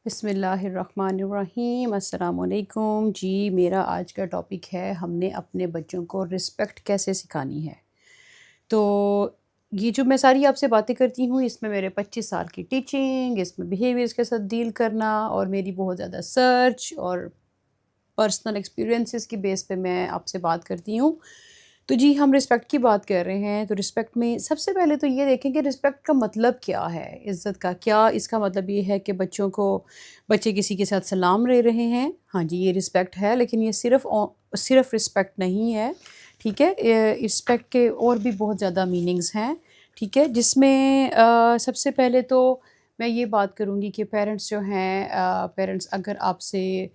بسم اللہ الرحمن الرحیم، السلام علیکم جی۔ میرا آج کا ٹاپک ہے ہم نے اپنے بچوں کو رسپیکٹ کیسے سکھانی ہے۔ تو یہ جو میں ساری آپ سے باتیں کرتی ہوں، اس میں میرے 25 سال کی ٹیچنگ، اس میں بیہیویئرس کے ساتھ ڈیل کرنا، اور میری بہت زیادہ سرچ اور پرسنل ایکسپیرینسز کی بیس پہ میں آپ سے بات کرتی ہوں۔ تو جی، ہم رسپیکٹ کی بات کر رہے ہیں، تو رسپیکٹ میں سب سے پہلے تو یہ دیکھیں کہ رسپیکٹ کا مطلب کیا ہے، عزت کا کیا اس کا مطلب یہ ہے کہ بچے کسی کے ساتھ سلام لے رہے ہیں، ہاں جی یہ رسپیکٹ ہے، لیکن یہ صرف رسپیکٹ نہیں ہے، ٹھیک ہے۔ رسپیکٹ کے اور بھی بہت زیادہ میننگز ہیں، ٹھیک ہے، جس میں سب سے پہلے تو میں یہ بات کروں گی کہ پیرنٹس جو ہیں، پیرنٹس اگر آپ سے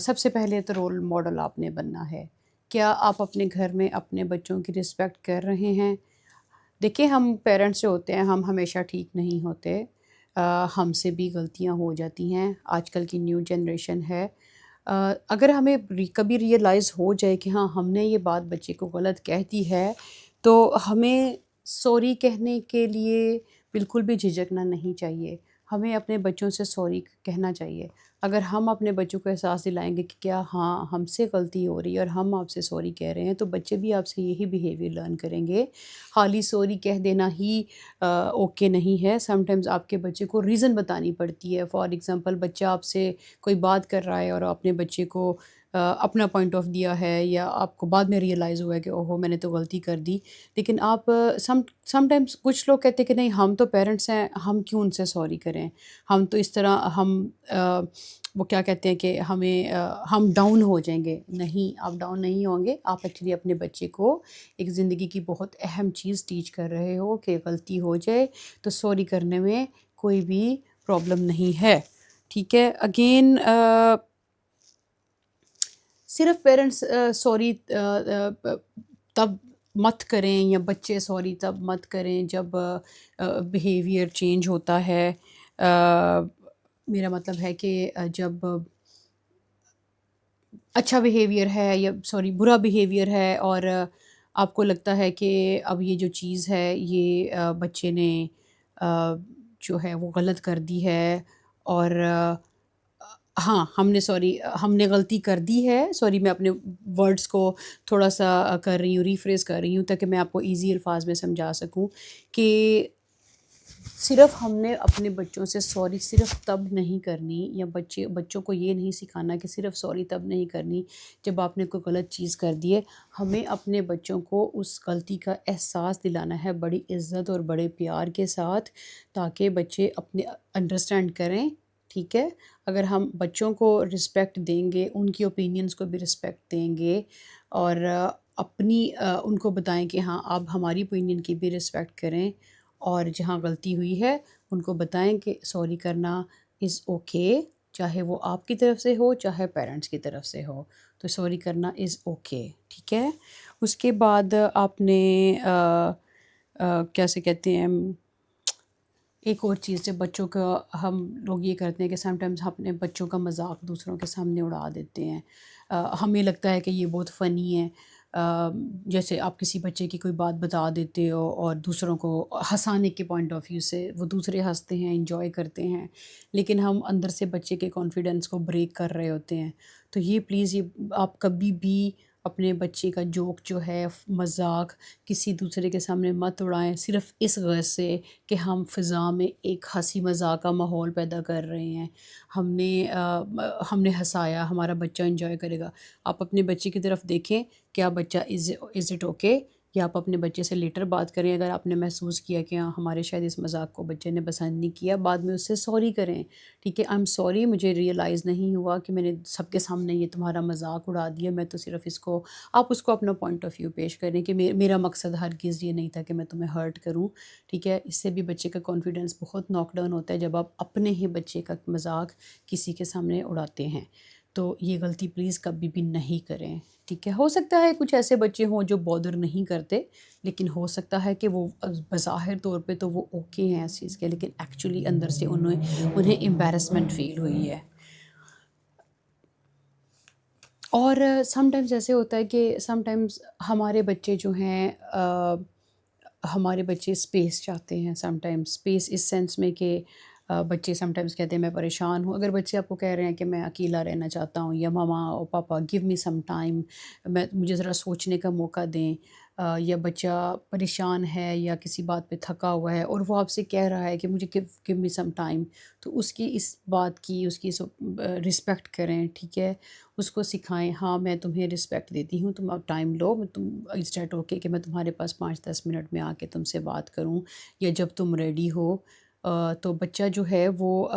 سب سے پہلے تو رول ماڈل آپ نے بننا ہے۔ کیا آپ اپنے گھر میں اپنے بچوں کی رسپیکٹ کر رہے ہیں؟ دیکھیں، ہم پیرنٹس جو ہوتے ہیں ہم ہمیشہ ٹھیک نہیں ہوتے، ہم سے بھی غلطیاں ہو جاتی ہیں، آج کل کی نیو جنریشن ہے۔ اگر ہمیں کبھی ریئلائز ہو جائے کہ ہاں ہم نے یہ بات بچے کو غلط کہہ دی ہے، تو ہمیں سوری کہنے کے لیے بالکل بھی جھجکنا نہیں چاہیے، ہمیں اپنے بچوں سے سوری کہنا چاہیے۔ اگر ہم اپنے بچوں کو احساس دلائیں گے کہ کیا ہاں ہم سے غلطی ہو رہی ہے اور ہم آپ سے سوری کہہ رہے ہیں، تو بچے بھی آپ سے یہی بیہیویئر لرن کریں گے۔ خالی سوری کہہ دینا ہی اوکے نہیں ہے، سم ٹائمز آپ کے بچے کو ریزن بتانی پڑتی ہے۔ فار ایگزامپل، بچہ آپ سے کوئی بات کر رہا ہے اور اپنے بچے کو اپنا پوائنٹ آف دیا ہے، یا آپ کو بعد میں ریئلائز ہوا ہے کہ اوہو میں نے تو غلطی کر دی، لیکن آپ سم ٹائمز کچھ لوگ کہتے ہیں کہ نہیں ہم تو پیرنٹس ہیں، ہم کیوں ان سے سوری کریں، ہم تو اس طرح وہ کیا کہتے ہیں کہ ہم ڈاؤن ہو جائیں گے۔ نہیں، آپ ڈاؤن نہیں ہوں گے، آپ ایکچولی اپنے بچے کو ایک زندگی کی بہت اہم چیز ٹیچ کر رہے ہو کہ غلطی ہو جائے تو سوری کرنے میں کوئی بھی پرابلم نہیں ہے، ٹھیک ہے۔ اگین صرف پیرنٹس سوری تب مت کریں، یا بچے سوری تب مت کریں جب بیہیویئر چینج ہوتا ہے۔ میرا مطلب ہے کہ جب اچھا بیہیویئر ہے، یا سوری برا بیہیویئر ہے، اور آپ کو لگتا ہے کہ اب یہ جو چیز ہے یہ بچے نے جو ہے وہ غلط کر دی ہے، اور ہاں ہم نے غلطی کر دی ہے، سوری میں اپنے ورڈز کو تھوڑا سا کر رہی ہوں، ریفریز کر رہی ہوں تاکہ میں آپ کو ایزی الفاظ میں سمجھا سکوں کہ صرف ہم نے اپنے بچوں سے سوری صرف تب نہیں کرنی، یا بچوں کو یہ نہیں سکھانا کہ صرف سوری تب نہیں کرنی جب آپ نے کوئی غلط چیز کر دی ہے۔ ہمیں اپنے بچوں کو اس غلطی کا احساس دلانا ہے بڑی عزت اور بڑے پیار کے ساتھ، تاکہ بچے اپنے انڈرسٹینڈ کریں، ٹھیک ہے۔ اگر ہم بچوں کو رسپیکٹ دیں گے، ان کی اوپینینز کو بھی رسپیکٹ دیں گے، اور ان کو بتائیں کہ ہاں آپ ہماری اوپینین کی بھی رسپیکٹ کریں، اور جہاں غلطی ہوئی ہے ان کو بتائیں کہ سوری کرنا از اوکے، چاہے وہ آپ کی طرف سے ہو چاہے پیرنٹس کی طرف سے ہو، تو سوری کرنا از اوکے، ٹھیک ہے۔ اس کے بعد آپ نے کیسے کہتے ہیں، ایک اور چیز جب بچوں کا ہم لوگ یہ کرتے ہیں کہ سم ٹائمز ہم اپنے بچوں کا مذاق دوسروں کے سامنے اڑا دیتے ہیں، ہمیں لگتا ہے کہ یہ بہت فنی ہے، جیسے آپ کسی بچے کی کوئی بات بتا دیتے ہو اور دوسروں کو ہنسانے کے پوائنٹ آف ویو سے وہ دوسرے ہنستے ہیں، انجوائے کرتے ہیں، لیکن ہم اندر سے بچے کے کانفیڈنس کو بریک کر رہے ہوتے ہیں۔ تو یہ پلیز، یہ آپ کبھی بھی اپنے بچے کا جوک جو ہے، مذاق کسی دوسرے کے سامنے مت اڑائیں، صرف اس غرض سے کہ ہم فضا میں ایک ہنسی مذاق کا ماحول پیدا کر رہے ہیں، ہم نے ہنسایا، ہمارا بچہ انجوائے کرے گا۔ آپ اپنے بچے کی طرف دیکھیں، کیا بچہ از اٹ اوکے، یا آپ اپنے بچے سے لیٹر بات کریں اگر آپ نے محسوس کیا کہ ہاں ہمارے شاید اس مذاق کو بچے نے پسند نہیں کیا، بعد میں اس سے سوری کریں، ٹھیک ہے، آئی ایم سوری، مجھے ریئلائز نہیں ہوا کہ میں نے سب کے سامنے یہ تمہارا مذاق اڑا دیا، میں تو صرف آپ اس کو اپنا پوائنٹ آف ویو پیش کریں کہ میرا مقصد ہرگز یہ نہیں تھا کہ میں تمہیں ہرٹ کروں، ٹھیک ہے۔ اس سے بھی بچے کا کانفیڈنس بہت ناک ڈاؤن ہوتا ہے جب آپ اپنے ہی بچے کا مذاق کسی کے سامنے اڑاتے ہیں، تو یہ غلطی پلیز کبھی بھی نہیں کریں، ٹھیک ہے۔ ہو سکتا ہے کچھ ایسے بچے ہوں جو بودر نہیں کرتے، لیکن ہو سکتا ہے کہ وہ بظاہر طور پہ تو وہ اوکے ہیں اس چیز کے، لیکن ایکچولی اندر سے انہیں امبیرسمنٹ فیل ہوئی ہے۔ اور سم ٹائمز ایسے ہوتا ہے کہ سم ٹائمز ہمارے بچے جو ہیں، ہمارے بچے اسپیس چاہتے ہیں، سم ٹائمز اسپیس اس سینس میں کہ بچے سم ٹائمز کہتے ہیں میں پریشان ہوں. اگر بچے آپ کو کہہ رہے ہیں کہ میں اکیلا رہنا چاہتا ہوں، یا ماما اور پاپا گیو می سم ٹائم، مجھے ذرا سوچنے کا موقع دیں، یا بچہ پریشان ہے یا کسی بات پہ تھکا ہوا ہے اور وہ آپ سے کہہ رہا ہے کہ مجھے گیو می سم ٹائم، تو اس کی اس بات کی اس کی رسپیکٹ کریں. ٹھیک ہے، اس کو سکھائیں ہاں میں تمہیں رسپیکٹ دیتی ہوں، تم اب ٹائم لو، تم اسٹارٹ ہو کے کہ میں تمہارے پاس 5-10 منٹ میں آ کے تم سے بات کروں، یا جب تم ریڈی ہو. تو بچہ جو ہے وہ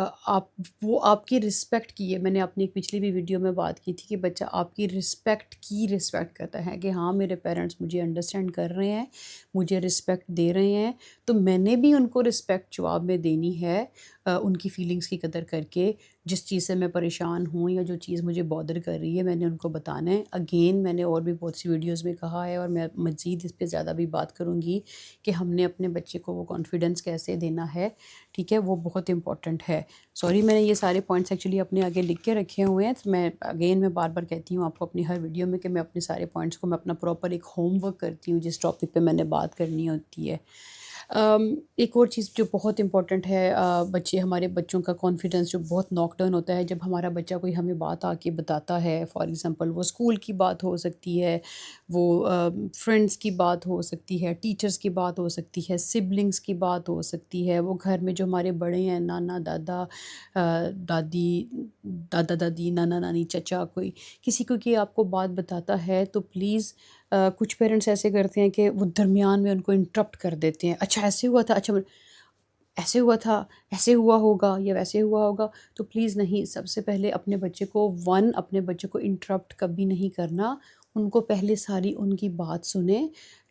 آپ کی رسپیکٹ کی ہے. میں نے اپنی ایک پچھلی بھی ویڈیو میں بات کی تھی کہ بچہ آپ کی رسپیکٹ کرتا ہے کہ ہاں میرے پیرنٹس مجھے انڈرسٹینڈ کر رہے ہیں، مجھے رسپیکٹ دے رہے ہیں، تو میں نے بھی ان کو رسپیکٹ جواب میں دینی ہے، ان کی فیلنگز کی قدر کر کے. جس چیز سے میں پریشان ہوں یا جو چیز مجھے بادر کر رہی ہے میں نے ان کو بتانا ہے. اگین میں نے اور بھی بہت سی ویڈیوز میں کہا ہے، اور میں مزید اس پہ زیادہ بھی بات کروں گی کہ ہم نے اپنے بچے کو وہ کانفیڈنس کیسے دینا ہے. ٹھیک ہے، وہ بہت امپورٹنٹ ہے. سوری میں نے یہ سارے پوائنٹس ایکچولی اپنے آگے لکھ کے رکھے ہوئے ہیں. تو میں بار بار کہتی ہوں آپ کو اپنی ہر ویڈیو میں کہ میں اپنے سارے پوائنٹس کو میں اپنا پراپر ایک ہوم ورک کرتی ہوں جس ٹاپک پہ میں نے بات کرنی ہوتی ہے. ایک اور چیز جو بہت امپورٹنٹ ہے، ہمارے بچوں کا کانفیڈنس جو بہت ناک ڈاؤن ہوتا ہے جب ہمارا بچہ کوئی ہمیں بات آ کے بتاتا ہے. فار ایگزامپل وہ اسکول کی بات ہو سکتی ہے، وہ فرینڈس کی بات ہو سکتی ہے، ٹیچرس کی بات ہو سکتی ہے، سبلنگس کی بات ہو سکتی ہے، وہ گھر میں جو ہمارے بڑے ہیں، نانا دادا دادی، دادا دادی، نانا نانی، چچا، کوئی کسی کو کہ آپ کو بات بتاتا ہے تو پلیز، کچھ پیرنٹس ایسے کرتے ہیں کہ وہ درمیان میں ان کو انٹرپٹ کر دیتے ہیں. اچھا ایسے ہوا تھا، اچھا ایسے ہوا تھا، ایسے ہوا ہوگا یا ویسے ہوا ہوگا. تو پلیز نہیں، سب سے پہلے اپنے بچے کو اپنے بچے کو انٹرپٹ کبھی نہیں کرنا. ان کو پہلے ساری ان کی بات سنیں.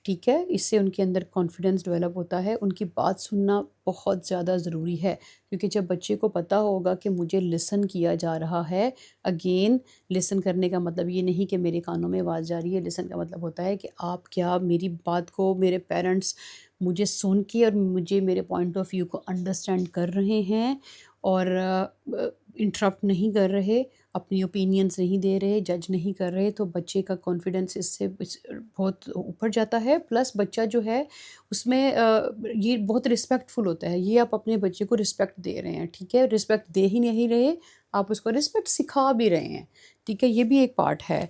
ٹھیک ہے، اس سے ان کے اندر کانفیڈنس ڈیولپ ہوتا ہے. ان کی بات سننا بہت زیادہ ضروری ہے، کیونکہ جب بچے کو پتہ ہوگا کہ مجھے لسن کیا جا رہا ہے. اگین، لسن کرنے کا مطلب یہ نہیں کہ میرے کانوں میں آواز جا رہی ہے. لسن کا مطلب ہوتا ہے کہ آپ کیا میری بات کو، میرے پیرنٹس مجھے سن کے اور مجھے میرے پوائنٹ آف ویو کو انڈرسٹینڈ کر رہے ہیں، اور انٹرپٹ نہیں کر رہے، اپنی اوپینینس نہیں دے رہے، جج نہیں کر رہے. تو بچے کا کانفیڈنس اس سے بہت اوپر جاتا ہے. پلس بچہ جو ہے اس میں یہ بہت رسپیکٹ فل ہوتا ہے. یہ آپ اپنے بچے کو رسپیکٹ دے رہے ہیں. ٹھیک ہے، رسپیکٹ دے ہی نہیں رہے، آپ اس کو رسپیکٹ سکھا بھی رہے ہیں. ٹھیک ہے، یہ بھی ایک پارٹ ہے.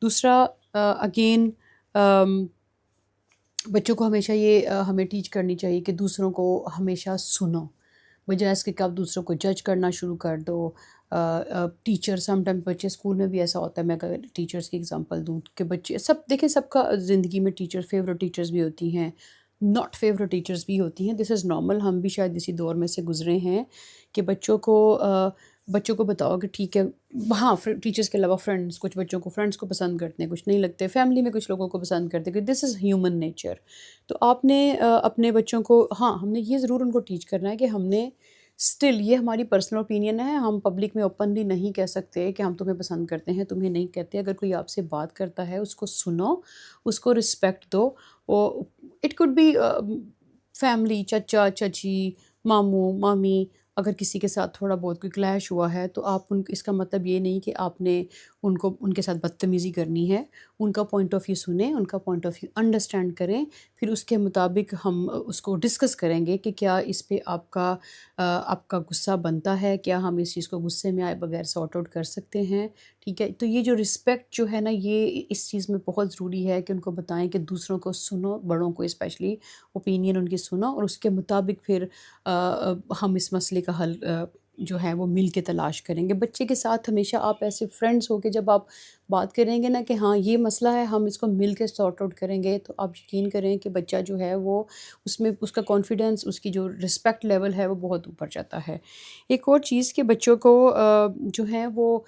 دوسرا، اگین بچوں کو ہمیشہ یہ ہمیں ٹیچ کرنی چاہیے کہ دوسروں کو ہمیشہ سنو، بجائے اس کے کہ آپ دوسروں کو جج کرنا شروع کر دو. ٹیچر سم ٹائم، بچے اسکول میں بھی ایسا ہوتا ہے. میں اگر ٹیچرس کی اگزامپل دوں کہ بچے سب دیکھیں، سب کا زندگی میں فیوریٹ ٹیچرس بھی ہوتی ہیں، ناٹ فیوریٹ ٹیچرس بھی ہوتی ہیں. دس از نارمل. ہم بھی شاید اسی دور میں سے گزرے ہیں کہ بچوں کو بتاؤ کہ ٹھیک ہے. ہاں، ٹیچرس کے علاوہ فرینڈس، کچھ بچوں کو فرینڈس کو پسند کرتے ہیں، کچھ نہیں لگتے. فیملی میں کچھ لوگوں کو پسند کرتے ہیں، کہ دس از ہیومن نیچر. تو آپ نے اپنے بچوں کو، ہاں ہم نے یہ ضرور ان کو ٹیچ کرنا ہے کہ ہم نے اسٹل، یہ ہماری پرسنل اوپینین ہے، ہم پبلک میں اوپنلی نہیں کہہ سکتے کہ ہم تمہیں پسند کرتے ہیں، تمہیں نہیں کہتے. اگر کوئی آپ سے بات کرتا ہے اس کو سنو، اس کو رسپیکٹ دو. اٹ کوڈ بی فیملی، چچا چچی، ماموں مامی. اگر کسی کے ساتھ تھوڑا بہت کوئی کلیش ہوا ہے تو آپ اس کا مطلب یہ نہیں کہ آپ نے ان کے ساتھ بدتمیزی کرنی ہے. ان کا پوائنٹ آف ویو سنیں، ان کا پوائنٹ آف ویو انڈرسٹینڈ کریں. پھر اس کے مطابق ہم اس کو ڈسکس کریں گے کہ کیا اس پہ آپ کا غصہ بنتا ہے، کیا ہم اس چیز کو غصے میں آئے بغیر سارٹ آؤٹ کر سکتے ہیں. ٹھیک ہے، تو یہ جو رسپیکٹ جو ہے نا، یہ اس چیز میں بہت ضروری ہے کہ ان کو بتائیں کہ دوسروں کو سنو، بڑوں کو اسپیشلی اوپینین ان کی سنو، اور اس کے مطابق پھر ہم اس مسئلے کا حل جو ہے وہ مل کے تلاش کریں گے. بچے کے ساتھ ہمیشہ آپ ایسے فرینڈس ہو کے جب آپ بات کریں گے نا کہ ہاں یہ مسئلہ ہے، ہم اس کو مل کے سارٹ آؤٹ کریں گے، تو آپ یقین کریں کہ بچہ جو ہے وہ اس میں اس کا کانفیڈنس، اس کی جو رسپیکٹ لیول ہے وہ بہت اوپر جاتا ہے. ایک اور چیز کہ بچوں کو جو ہے وہ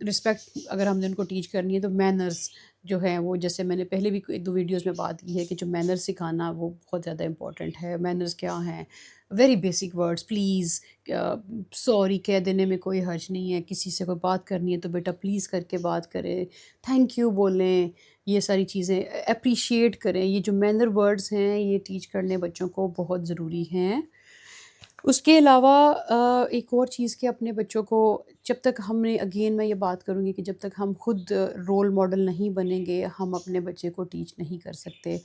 رسپیکٹ اگر ہم نے ان کو ٹیچ کرنی ہے تو مینرز جو ہیں وہ، جیسے میں نے پہلے بھی 1-2 ویڈیوز میں بات کی ہے کہ جو مینرز سکھانا وہ بہت زیادہ امپورٹنٹ ہے. مینرز کیا ہیں؟ Very basic words, please, sorry کہہ دینے میں کوئی حرج نہیں ہے. کسی سے کوئی بات کرنی ہے تو بیٹا پلیز کر کے بات کرے، تھینک یو بولیں، یہ ساری چیزیں اپریشیٹ کریں. یہ جو مینر ورڈز ہیں یہ ٹیچ کرنے بچوں کو بہت ضروری ہیں. اس کے علاوہ ایک اور چیز کہ اپنے بچوں کو جب تک ہم نے، اگین میں یہ بات کروں گی کہ جب تک ہم خود رول ماڈل نہیں بنیں گے ہم اپنے بچے کو ٹیچ نہیں کر سکتے.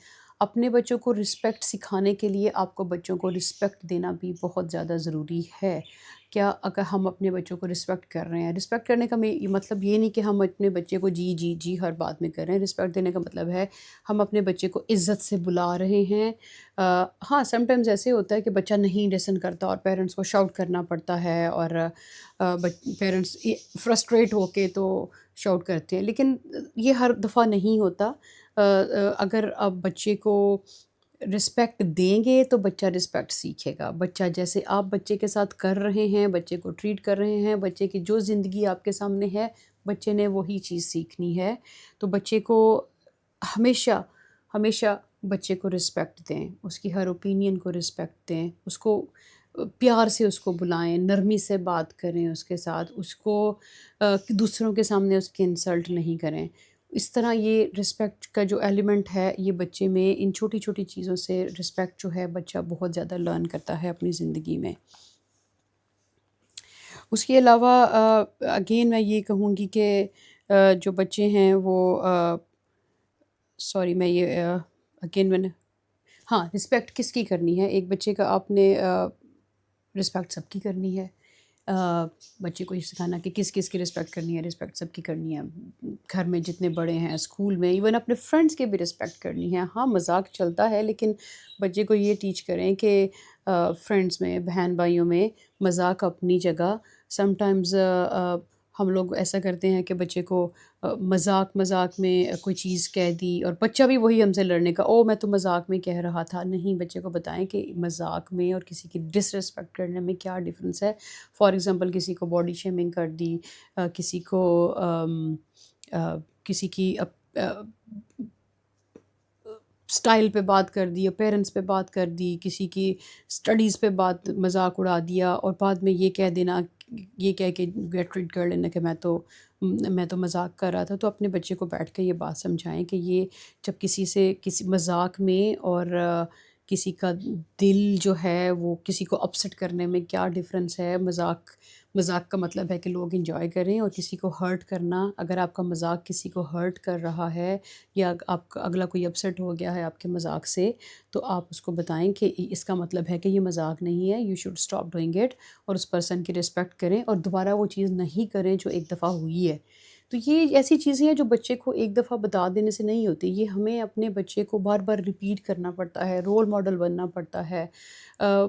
اپنے بچوں کو رسپیکٹ سکھانے کے لیے آپ کو بچوں کو رسپیکٹ دینا بھی بہت زیادہ ضروری ہے۔ کیا اگر ہم اپنے بچوں کو رسپیکٹ کر رہے ہیں، رسپیکٹ کرنے کا مطلب یہ نہیں کہ ہم اپنے بچے کو جی جی جی ہر بات میں کر رہے ہیں۔ رسپیکٹ دینے کا مطلب ہے ہم اپنے بچے کو عزت سے بلا رہے ہیں۔ ہاں سم ٹائمز ایسے ہوتا ہے کہ بچہ نہیں لسن کرتا اور پیرنٹس کو شاؤٹ کرنا پڑتا ہے، اور پیرنٹس فرسٹریٹ ہو کے تو شاؤٹ کرتے ہیں، لیکن یہ ہر دفعہ نہیں ہوتا۔ اگر آپ بچے کو رسپیکٹ دیں گے تو بچہ رسپیکٹ سیکھے گا۔ بچہ جیسے آپ بچے کے ساتھ کر رہے ہیں، بچے کو ٹریٹ کر رہے ہیں، بچے کی جو زندگی آپ کے سامنے ہے بچے نے وہی چیز سیکھنی ہے۔ تو بچے کو ہمیشہ ہمیشہ بچے کو رسپیکٹ دیں، اس کی ہر اوپینین کو رسپیکٹ دیں، اس کو پیار سے اس کو بلائیں، نرمی سے بات کریں اس کے ساتھ، اس کو دوسروں کے سامنے اس کی انسلٹ نہیں کریں۔ اس طرح یہ رسپیکٹ کا جو ایلیمنٹ ہے یہ بچے میں ان چھوٹی چھوٹی چیزوں سے رسپیکٹ جو ہے بچہ بہت زیادہ لرن کرتا ہے اپنی زندگی میں۔ اس کے علاوہ اگین میں یہ کہوں گی کہ جو بچے ہیں وہ سوری میں یہ اگین میں نے ہاں رسپیکٹ کس کی کرنی ہے؟ ایک بچے کا آپ نے رسپیکٹ سب کی کرنی ہے۔ بچے کو یہ سکھانا کہ کس کس کی رسپیکٹ کرنی ہے، رسپیکٹ سب کی کرنی ہے، گھر میں جتنے بڑے ہیں، اسکول میں، ایون اپنے فرینڈس کی بھی رسپیکٹ کرنی ہے۔ ہاں مذاق چلتا ہے لیکن بچے کو یہ ٹیچ کریں کہ فرینڈس میں، بہن بھائیوں میں مذاق اپنی جگہ۔ سم ٹائمز ہم لوگ ایسا کرتے ہیں کہ بچے کو مذاق مذاق میں کوئی چیز کہہ دی اور بچہ بھی وہی ہم سے لڑنے کا، او میں تو مذاق میں کہہ رہا تھا۔ نہیں، بچے کو بتائیں کہ مذاق میں اور کسی کی ڈس رسپیکٹ کرنے میں کیا ڈفرینس ہے۔ فار ایگزامپل کسی کو باڈی شیمنگ کر دی، کسی کو کسی کی اسٹائل پہ بات کر دی، پیرنٹس پہ بات کر دی، کسی کی اسٹڈیز پہ بات مذاق اڑا دیا، اور بعد میں یہ کہہ دینا، یہ کہہ کے گیٹ ریڈ کر لینا کہ میں تو مذاق کر رہا تھا۔ تو اپنے بچے کو بیٹھ کے یہ بات سمجھائیں کہ یہ جب کسی مذاق میں اور کسی کا دل جو ہے وہ کسی کو اپسیٹ کرنے میں کیا ڈفرینس ہے۔ مذاق کا مطلب ہے کہ لوگ انجوائے کریں، اور کسی کو ہرٹ کرنا، اگر آپ کا مذاق کسی کو ہرٹ کر رہا ہے یا آپ کا اگلا کوئی اپسیٹ ہو گیا ہے آپ کے مذاق سے، تو آپ اس کو بتائیں کہ اس کا مطلب ہے کہ یہ مذاق نہیں ہے، you should stop doing it, اور اس پرسن کی رسپیکٹ کریں اور دوبارہ وہ چیز نہیں کریں جو ایک دفعہ ہوئی ہے۔ تو یہ ایسی چیزیں ہیں جو بچے کو ایک دفعہ بتا دینے سے نہیں ہوتی، یہ ہمیں اپنے بچے کو بار بار ریپیٹ کرنا پڑتا ہے، رول ماڈل بننا پڑتا ہے۔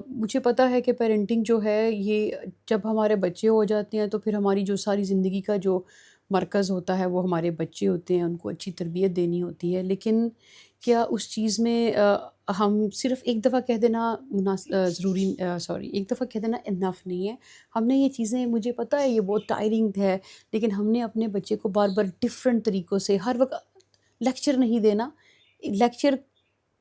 مجھے پتہ ہے کہ پیرنٹنگ جو ہے یہ جب ہمارے بچے ہو جاتے ہیں تو پھر ہماری جو ساری زندگی کا جو مرکز ہوتا ہے وہ ہمارے بچے ہوتے ہیں، ان کو اچھی تربیت دینی ہوتی ہے، لیکن کیا اس چیز میں ہم صرف ایک دفعہ کہہ دینا ایک دفعہ کہہ دینا انف نہیں ہے۔ ہم نے یہ چیزیں، مجھے پتہ ہے یہ بہت ٹائرنگ ہے، لیکن ہم نے اپنے بچے کو بار بار ڈفرینٹ طریقوں سے، ہر وقت لیکچر نہیں دینا، لیکچر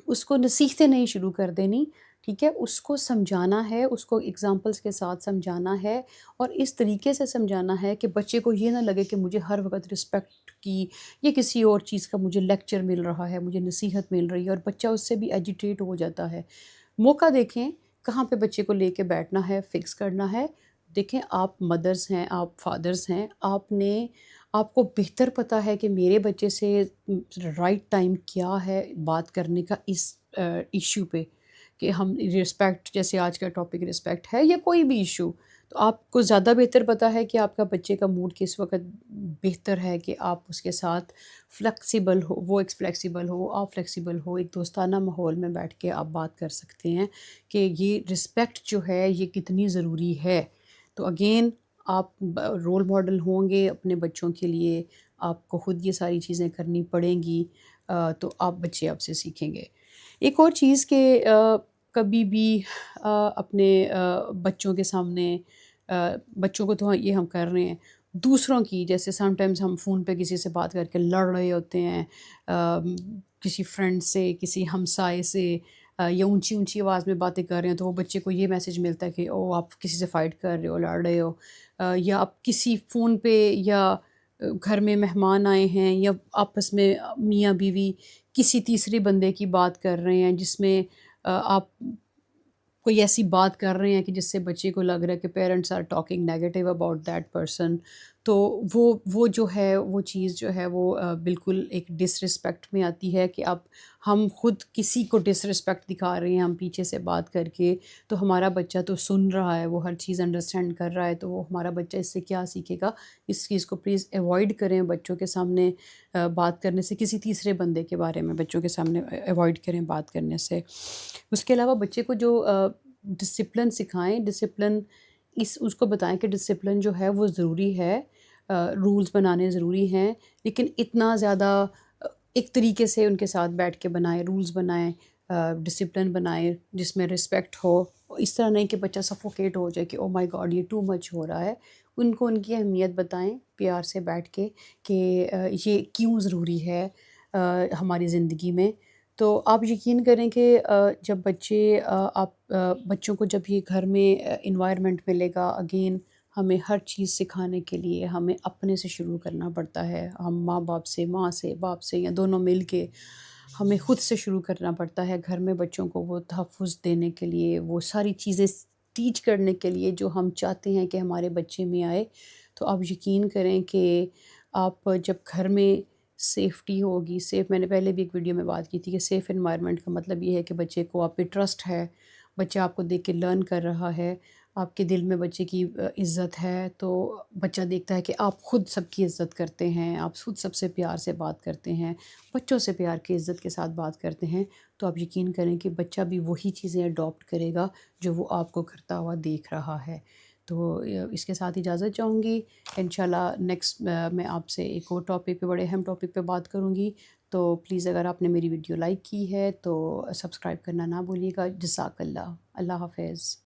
اس کو نصیحتیں نہیں شروع کر دینی، ٹھیک ہے، اس کو سمجھانا ہے، اس کو ایگزامپلس کے ساتھ سمجھانا ہے، اور اس طریقے سے سمجھانا ہے کہ بچے کو یہ نہ لگے کہ مجھے ہر وقت رسپیکٹ کی یا کسی اور چیز کا مجھے لیکچر مل رہا ہے، مجھے نصیحت مل رہی ہے، اور بچہ اس سے بھی ایجیٹیٹ ہو جاتا ہے۔ موقع دیکھیں کہاں پہ بچے کو لے کے بیٹھنا ہے، فکس کرنا ہے۔ دیکھیں آپ مدرس ہیں، آپ فادرز ہیں، آپ کو بہتر پتہ ہے کہ میرے بچے سے رائٹ ٹائم کیا ہے بات کرنے کا اس ایشو پہ، کہ ہم رسپیکٹ، جیسے آج کا ٹاپک رسپیکٹ ہے یا کوئی بھی ایشو، تو آپ کو زیادہ بہتر پتہ ہے کہ آپ کا بچے کا موڈ کس وقت بہتر ہے کہ آپ اس کے ساتھ فلیکسیبل ہو، وہ ایک فلیکسیبل ہو، آپ فلیکسیبل ہو، ایک دوستانہ ماحول میں بیٹھ کے آپ بات کر سکتے ہیں کہ یہ رسپیکٹ جو ہے یہ کتنی ضروری ہے۔ تو اگین آپ رول ماڈل ہوں گے اپنے بچوں کے لیے، آپ کو خود یہ ساری چیزیں کرنی پڑیں گی، تو بچے آپ سے سیکھیں گے۔ ایک اور چیز کہ کبھی بھی اپنے بچوں کے سامنے، بچوں کو تو یہ ہم کر رہے ہیں، دوسروں کی، جیسے سم ٹائمز ہم فون پہ کسی سے بات کر کے لڑ رہے ہوتے ہیں، کسی فرینڈ سے، کسی ہمسائے سے، یا اونچی اونچی آواز میں باتیں کر رہے ہیں، تو وہ بچے کو یہ میسج ملتا ہے کہ او آپ کسی سے فائٹ کر رہے ہو، لڑ رہے ہو، یا آپ کسی فون پہ، یا گھر میں مہمان آئے ہیں، یا آپس میں میاں بیوی کسی تیسرے بندے کی بات کر رہے ہیں جس میں آپ کوئی ایسی بات کر رہے ہیں کہ جس سے بچے کو لگ رہا ہے کہ parents are talking negative about that person, تو وہ جو ہے وہ چیز جو ہے وہ بالکل ایک ڈس رسپیکٹ میں آتی ہے کہ اب ہم خود کسی کو ڈس رسپیکٹ دکھا رہے ہیں ہم پیچھے سے بات کر کے، تو ہمارا بچہ تو سن رہا ہے، وہ ہر چیز انڈرسٹینڈ کر رہا ہے، تو وہ ہمارا بچہ اس سے کیا سیکھے گا؟ اس چیز کو پلیز ایوائڈ کریں بچوں کے سامنے بات کرنے سے، کسی تیسرے بندے کے بارے میں بچوں کے سامنے ایوائڈ کریں بات کرنے سے۔ اس کے علاوہ بچے کو جو ڈسپلن سکھائیں، ڈسپلن اس کو بتائیں کہ ڈسپلن جو ہے وہ ضروری ہے، رولز بنانے ضروری ہیں، لیکن اتنا زیادہ ایک طریقے سے ان کے ساتھ بیٹھ کے بنائیں، رولز بنائیں، ڈسپلن بنائیں جس میں رسپیکٹ ہو، اس طرح نہیں کہ بچہ سفوکیٹ ہو جائے کہ او مائی گاڈ یہ ٹو مچ ہو رہا ہے۔ ان کو ان کی اہمیت بتائیں پیار سے بیٹھ کے کہ یہ کیوں ضروری ہے ہماری زندگی میں۔ تو آپ یقین کریں کہ جب بچوں کو جب یہ گھر میں انوائرمنٹ ملے گا، اگین ہمیں ہر چیز سکھانے کے لیے ہمیں اپنے سے شروع کرنا پڑتا ہے، ہم ماں باپ سے، ماں سے، باپ سے، یا دونوں مل کے ہمیں خود سے شروع کرنا پڑتا ہے گھر میں بچوں کو وہ تحفظ دینے کے لیے، وہ ساری چیزیں ٹیچ کرنے کے لیے جو ہم چاہتے ہیں کہ ہمارے بچے میں آئے۔ تو آپ یقین کریں کہ آپ جب گھر میں سیفٹی ہوگی، میں نے پہلے بھی ایک ویڈیو میں بات کی تھی کہ سیف انوائرمنٹ کا مطلب یہ ہے کہ بچے کو آپ پہ ٹرسٹ ہے، بچہ آپ کو دیکھ کے لرن کر رہا ہے، آپ کے دل میں بچے کی عزت ہے، تو بچہ دیکھتا ہے کہ آپ خود سب کی عزت کرتے ہیں، آپ خود سب سے پیار سے بات کرتے ہیں، بچوں سے پیار کی عزت کے ساتھ بات کرتے ہیں، تو آپ یقین کریں کہ بچہ بھی وہی چیزیں اڈاپٹ کرے گا جو وہ آپ کو کرتا ہوا دیکھ رہا ہے۔ تو اس کے ساتھ اجازت چاہوں گی، انشاءاللہ نیکسٹ میں آپ سے ایک اور ٹاپک پہ، بڑے اہم ٹاپک پہ بات کروں گی۔ تو پلیز اگر آپ نے میری ویڈیو لائک کی ہے تو سبسکرائب کرنا نہ بھولیے گا۔ جزاک اللہ، اللہ حافظ۔